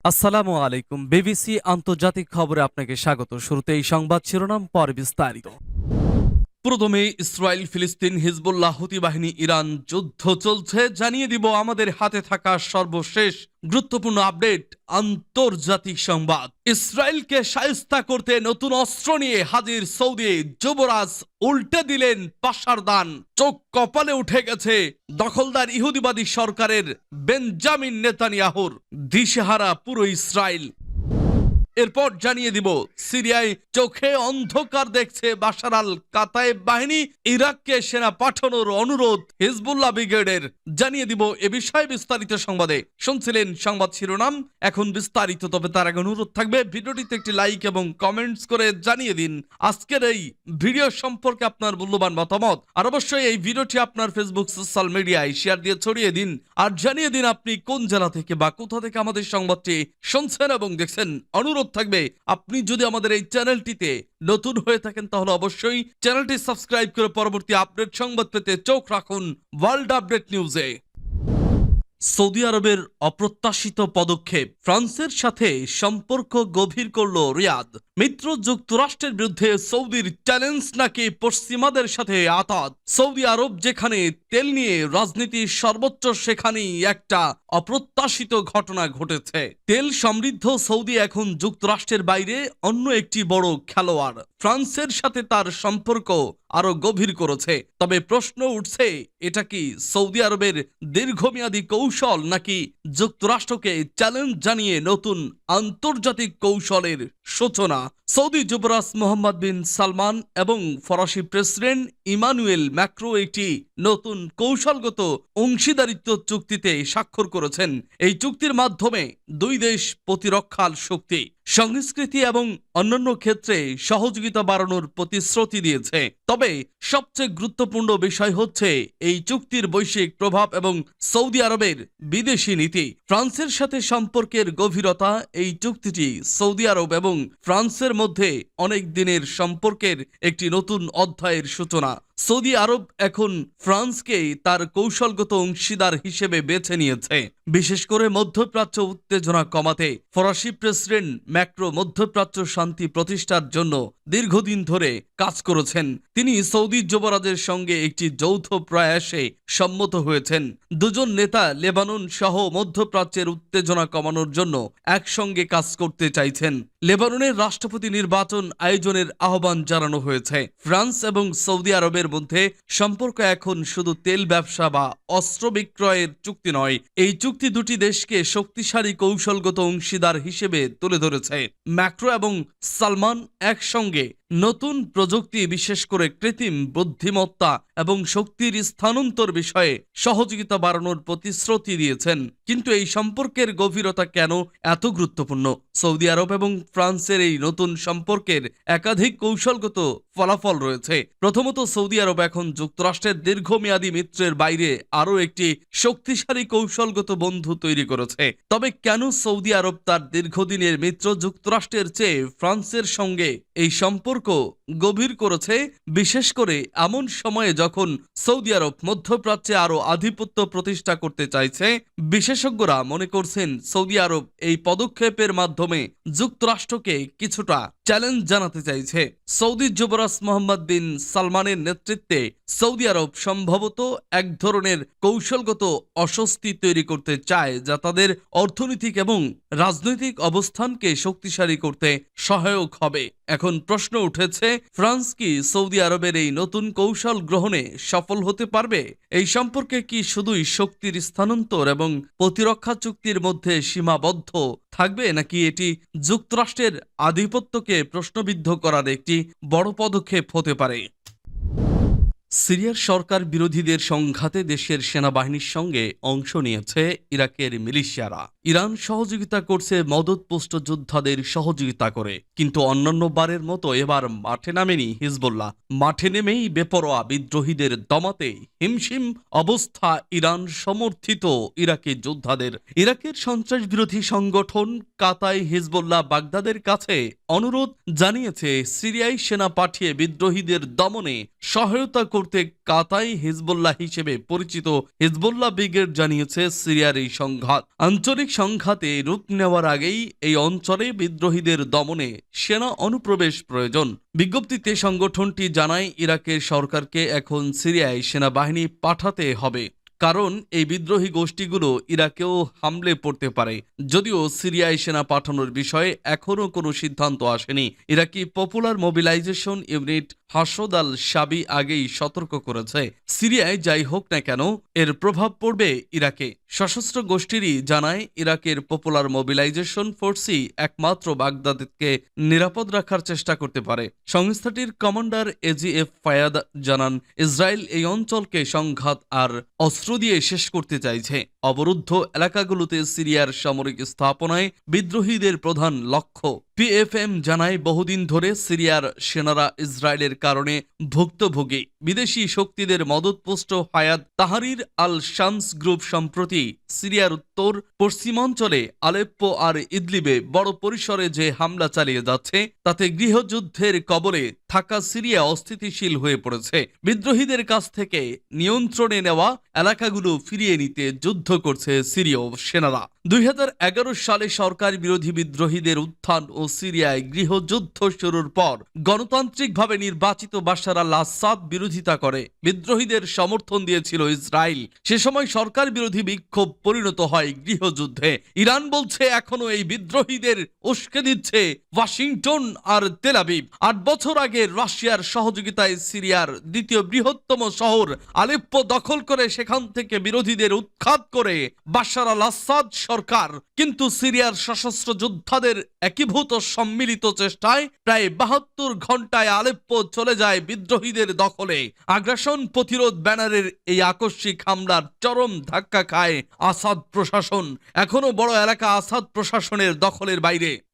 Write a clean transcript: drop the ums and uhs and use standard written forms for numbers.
আসসালামু আলাইকুম। বিবিসি আন্তর্জাতিক খবরে আপনাকে স্বাগত। শুরুতে এই সংবাদ শিরোনাম, পরে বিস্তারিত। প্রথমে ইসরায়েল, ফিলিস্তিন, হিজবুল্লাহ, হুতি বাহিনী, ইরান যুদ্ধ চলছে। জানিয়ে দিব আমাদের হাতে থাকা সর্বশেষ গুরুত্বপূর্ণ আপডেট। আন্তর্জাতিক সংবাদ। ইসরায়েলকে শায়েস্তা করতে নতুন অস্ত্র নিয়ে হাজির সৌদি যুবরাজ। উল্টে দিলেন পাশার দান। চোখ কপালে উঠে গেছে দখলদার ইহুদিবাদী সরকারের বেঞ্জামিন নেতানিয়াহুর। দিশেহারা পুরো ইসরায়েল। এরপর জানিয়ে দিব সিরিয়ায় চোখে অন্ধকার দেখছে বাশার আল কাতায়েব বাহিনী। ইরাককে সেনা পাঠানোর অনুরোধ হিজবুল্লাহ ব্রিগেডের। জানিয়ে দিব এ বিষয়ে বিস্তারিত সংবাদে। শুনছিলেন সংবাদ শিরোনাম, এখন বিস্তারিত। তবে তার আগে অনুরোধ থাকবে ভিডিওটিতে একটি লাইক এবং কমেন্টস করে জানিয়ে দিন আজকের এই ভিডিও সম্পর্কে আপনার মূল্যবান মতামত। আর অবশ্যই এই ভিডিওটি আপনার ফেসবুক সোশ্যাল মিডিয়ায় শেয়ার দিয়ে ছড়িয়ে দিন। আর জানিয়ে দিন আপনি কোন জেলা থেকে বা কোথা থেকে আমাদের সংবাদটি শুনছেন এবং দেখছেন। অনুরোধ থাকবে আপনি যদি আমাদের এই চ্যানেলটিতে নতুন হয়ে থাকেন তাহলে অবশ্যই চ্যানেলটি সাবস্ক্রাইব করে পরবর্তী আপডেট সংবাদ পেতে চোখ রাখুন ওয়ার্ল্ড আপডেট নিউজে। সৌদি আরবের অপ্রত্যাশিত পদক্ষেপ। ফ্রান্সের সাথে সম্পর্ক গভীর করল রিয়াদ। মিত্র যুক্তরাষ্ট্রের বিরুদ্ধে সৌদির চ্যালেঞ্জ নাকি পশ্চিমাদের সাথে আতাত। সৌদি আরব যেখানে তেল নিয়ে রাজনীতির সর্বোচ্চ, সেখানেই একটা অপ্রত্যাশিত ঘটনা ঘটেছে। তেল সমৃদ্ধ সৌদি এখন যুক্তরাষ্ট্রের বাইরে অন্য একটি বড় খেলোয়াড়। ফ্রান্সের সাথে তার সম্পর্ক আরো গভীর করেছে। তবে প্রশ্ন উঠছে, এটা কি সৌদি আরবের দীর্ঘমেয়াদী কৌশল নাকি যুক্তরাষ্ট্রকে চ্যালেঞ্জ জানিয়ে নতুন আন্তর্জাতিক কৌশলের সূচনা? সৌদি যুবরাজ মোহাম্মদ বিন সালমান এবং ফরাসি প্রেসিডেন্ট ইমানুয়েল ম্যাক্রো একটি নতুন কৌশলগত অংশীদারিত্ব চুক্তিতে স্বাক্ষর করেছেন। এই চুক্তির মাধ্যমে দুই দেশ প্রতিরক্ষার শক্তি, সংস্কৃতি এবং অন্যান্য ক্ষেত্রে সহযোগিতা বাড়ানোর প্রতিশ্রুতি দিয়েছে। তবে সবচেয়ে গুরুত্বপূর্ণ বিষয় হচ্ছে এই চুক্তির বৈশ্বিক প্রভাব এবং সৌদি আরবের বিদেশি নীতি। ফ্রান্সের সাথে সম্পর্কের গভীরতা। এই চুক্তিটি সৌদি আরব এবং ফ্রান্সের মধ্যে অনেক দিনের সম্পর্কের একটি নতুন অধ্যায়ের সূচনা। সৌদি আরব এখন ফ্রান্সকে তার কৌশলগত অংশীদার হিসেবে বেছে নিয়েছে, বিশেষ করে মধ্যপ্রাচ্য উত্তেজনা কমাতে। ফরাসি প্রেসিডেন্ট ম্যাক্রো মধ্যপ্রাচ্য শান্তি প্রতিষ্ঠার জন্য দীর্ঘদিন ধরে কাজ করেছেন। তিনি সৌদি যুবরাজের সঙ্গে একটি যৌথ প্রয়াসে সম্মত হয়েছেন। দুজন নেতা লেবানন সহ মধ্যপ্রাচ্যের উত্তেজনা কমানোর জন্য একসঙ্গে কাজ করতে চাইছেন। লেবাননের রাষ্ট্রপতি নির্বাচন আয়োজনের আহ্বান জানানো হয়েছে। ফ্রান্স এবং সৌদি আরবের মধ্যে সম্পর্ক এখন শুধু তেল ব্যবসা বা অস্ত্র বিক্রয়ের চুক্তি নয়। এই চুক্তি দুটি দেশকে শক্তিশালী কৌশলগত অংশীদার হিসেবে তুলে ধরেছে। ম্যাক্রো এবং সালমান একসঙ্গে নতুন প্রযুক্তি, বিশেষ করে কৃত্রিম বুদ্ধিমত্তা এবং শক্তির স্থানান্তর বিষয়ে সহযোগিতা বাড়ানোর প্রতিশ্রুতি দিয়েছেন। কিন্তু এই সম্পর্কের গভীরতা কেন এত গুরুত্বপূর্ণ? সৌদি আরব এবং ফ্রান্সের এই নতুন সম্পর্কের একাধিক কৌশলগত ফলাফল রয়েছে। প্রথমত, সৌদি আরব এখন যুক্তরাষ্ট্রের দীর্ঘমেয়াদী মিত্রের বাইরে আরও একটি শক্তিশালী কৌশলগত বন্ধু তৈরি করেছে। তবে কেন সৌদি আরব তার দীর্ঘদিনের মিত্র যুক্তরাষ্ট্রের চেয়ে ফ্রান্সের সঙ্গে এই সম্পর্ক গভীর করেছে, বিশেষ করে এমন সময়ে যখন সৌদি আরব মধ্যপ্রাচ্যে আরো আধিপত্য প্রতিষ্ঠা করতে চাইছে? বিশেষজ্ঞরা মনে করছেন সৌদি আরব এই পদক্ষেপের মাধ্যমে যুক্তরাষ্ট্রকে কিছুটা চ্যালেঞ্জ জানাতে চাইছে। সৌদি যুবরাজ মোহাম্মদ বিন সালমানের নেতৃত্বে সৌদি আরব সম্ভবত এক ধরনের কৌশলগত অস্বস্তি তৈরি করতে চায়, যা তাদের অর্থনৈতিক এবং রাজনৈতিক অবস্থানকে শক্তিশালী করতে সহায়ক হবে। এখন প্রশ্ন উঠেছে, ফ্রান্স কি সৌদি আরবের এই নতুন কৌশল গ্রহণে সফল হতে পারবে? এই সম্পর্কে কি শুধুই শক্তির স্থানান্তর এবং প্রতিরক্ষা চুক্তির মধ্যে সীমাবদ্ধ থাকবে, নাকি এটি যুক্তরাষ্ট্রের আধিপত্যকে প্রশ্নবিদ্ধ করার একটি বড় পদক্ষেপ হতে পারে? সিরিয়ার সরকার বিরোধীদের সংঘাতে দেশের সেনাবাহিনীর সঙ্গে অংশ নিয়েছে ইরাকের মিলিশিয়ারা। ইরান সহযোগিতা করছে মদতপুষ্ট যোদ্ধাদের সহযোগিতা করে। কিন্তু অন্যান্য বারের মতো এবার মাঠে নামেনি হিজবুল্লাহ। মাঠে নেমেই বেপরোয়া বিদ্রোহীদের দমাতে হিমশিম অবস্থা ইরান সমর্থিত ইরাকি যোদ্ধাদের। ইরাকের সন্ত্রাস বিরোধী সংগঠন কাতাই হিজবুল্লাহ বাগদাদের কাছে অনুরোধ জানিয়েছে সিরিয়ায় সেনা পাঠিয়ে বিদ্রোহীদের দমনে সহায়তা করতে কাতাই হিজবুল্লাহ হিসেবে পরিচিত হিজবুল্লাহ ব্রিগেড জানিয়েছে, সিরিয়ার এই সংঘাত আঞ্চলিক সংঘাতে রূপ নেওয়ার আগেই এই অঞ্চলে বিদ্রোহীদের দমনে সেনা অনুপ্রবেশ প্রয়োজন। বিজ্ঞপ্তিতে সংগঠনটি জানায়, ইরাকের সরকারকে এখন সিরিয়ায় সেনাবাহিনী পাঠাতে হবে, কারণ এই বিদ্রোহী গোষ্ঠীগুলো ইরাকেও হামলে পড়তে পারে। যদিও সিরিয়ায় সেনা পাঠানোর বিষয়ে এখনও কোনো সিদ্ধান্ত আসেনি। ইরাকি পপুলার মোবিলাইজেশন ইউনিট হাসদ আল শাবি আগেই সতর্ক করেছে, সিরিয়ায় যাই হোক না কেন এর প্রভাব পড়বে ইরাকে। সশস্ত্র গোষ্ঠীরই জানায়, ইরাকের পপুলার মোবিলাইজেশন ফোর্সই একমাত্র বাগদাদকে নিরাপদ রাখার চেষ্টা করতে পারে। সংস্থাটির কমান্ডার এজিএফ ফায়াদ জানান, ইসরায়েল এই অঞ্চলকে সংঘাত আর অস্ত্র দিয়ে শেষ করতে চাইছে। অবরুদ্ধ এলাকাগুলোতে সিরিয়ার সামরিক স্থাপনায় বিদ্রোহীদের প্রধান লক্ষ্য। পিএফএম জানায়, বহুদিন ধরে সিরিয়ার সেনারা ইসরায়েলের কারণে ভুক্তভোগী। বিদেশি শক্তিদের মদতপুষ্ট হায়াত তাহরির আল শামস গ্রুপ সম্প্রতি সিরিয়ার উত্তর পশ্চিমাঞ্চলে আলেপ্পো আর ইদলিবে বড় পরিসরে যে হামলা চালিয়ে যাচ্ছে, তাতে গৃহযুদ্ধের কবলে থাকা সিরিয়া অস্থিতিশীল হয়ে পড়েছে। বিদ্রোহীদের কাছ থেকে নিয়ন্ত্রণে নেওয়া এলাকাগুলো ফিরিয়ে নিতে যুদ্ধ করছে সিরীয় সেনারা। 2011 সালে সরকার বিরোধী বিদ্রোহীদের উত্থান ও সিরিয়ায় গৃহযুদ্ধ শুরুর পর গণতান্ত্রিকভাবে নির্বাচিত বাশার আল আসাদ বিরোধিতা করে বিদ্রোহীদের সমর্থন দিয়েছিল ইসরায়েল। সে সময় সরকার বিরোধী বিক্ষোভ পরিণত হয় গৃহযুদ্ধে। ইরান বলছে এখনো এই বিদ্রোহীদের উস্কে দিচ্ছে ওয়াশিংটন আর তেল আবিব। 8 বছর আগে রাশিয়ার সহযোগিতায় সিরিয়ার দ্বিতীয় বৃহত্তম শহর আলেপ্পো দখল করে সেখান থেকে বিরোধীদের উৎখাত করে বাশার আল আসাদ সরকার। কিন্তু সিরিয়ার সশস্ত্র যোদ্ধাদের একীভূত সম্মিলিত চেষ্টায় প্রায় 72 ঘন্টায় আলেপ্পো চলে যায় বিদ্রোহীদের দখলে। আগ্রাসন প্রতিরোধ ব্যানারের এই আকস্মিক হামলার চরম ধাক্কা খায় আসাদ প্রশাসন। এখনো বড় এলাকা আসাদ প্রশাসনের দখলের বাইরে।